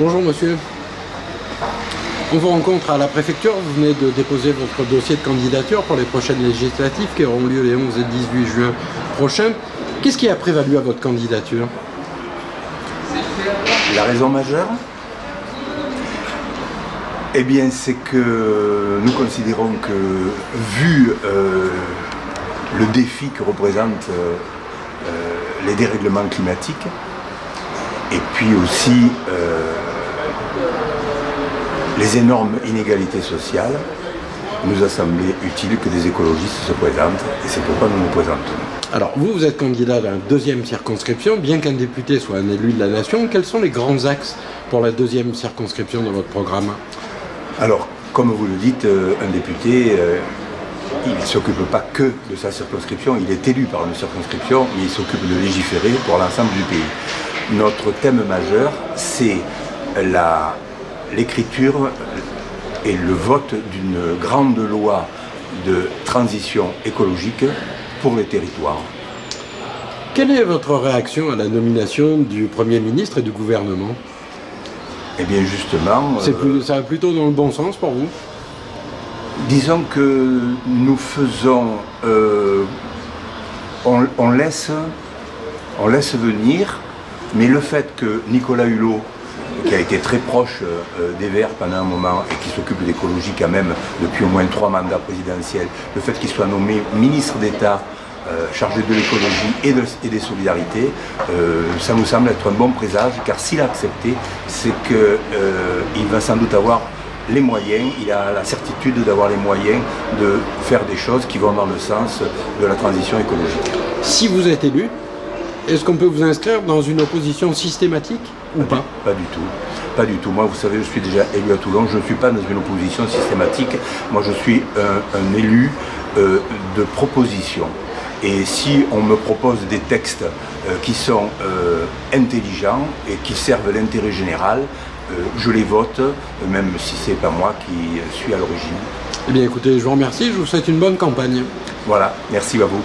Bonjour monsieur. On vous rencontre à la préfecture, vous venez de déposer votre dossier de candidature pour les prochaines législatives qui auront lieu les 11 et 18 juin prochains. Qu'est-ce qui a prévalu à votre candidature? La raison majeure, eh bien, c'est que nous considérons que, vu le défi que représentent les dérèglements climatiques, et puis aussi les énormes inégalités sociales, il nous a semblé utile que des écologistes se présentent, et c'est pourquoi nous nous présentons. Alors, vous êtes candidat à la deuxième circonscription, bien qu'un député soit un élu de la nation. Quels sont les grands axes pour la deuxième circonscription dans votre programme? Alors, comme vous le dites, un député, il ne s'occupe pas que de sa circonscription, il est élu par une circonscription, mais il s'occupe de légiférer pour l'ensemble du pays. Notre thème majeur, c'est l'écriture et le vote d'une grande loi de transition écologique pour les territoires. Quelle est votre réaction à la nomination du Premier ministre et du gouvernement? Eh bien justement... ça va plutôt dans le bon sens pour vous? Disons que nous faisons... on laisse venir, mais le fait que Nicolas Hulot, qui a été très proche des Verts pendant un moment et qui s'occupe d'écologie quand même depuis au moins 3 mandats présidentiels, le fait qu'il soit nommé ministre d'État chargé de l'écologie et des solidarités, ça nous semble être un bon présage, car s'il a accepté, c'est qu'il va sans doute avoir les moyens, il a la certitude d'avoir les moyens de faire des choses qui vont dans le sens de la transition écologique. Si vous êtes élu, est-ce qu'on peut vous inscrire dans une opposition systématique ou pas? Pas du tout. Pas du tout. Moi, vous savez, je suis déjà élu à Toulon. Je ne suis pas dans une opposition systématique. Moi, je suis un élu de proposition. Et si on me propose des textes qui sont intelligents et qui servent l'intérêt général, je les vote, même si ce n'est pas moi qui suis à l'origine. Eh bien écoutez, je vous remercie, je vous souhaite une bonne campagne. Voilà, merci à vous.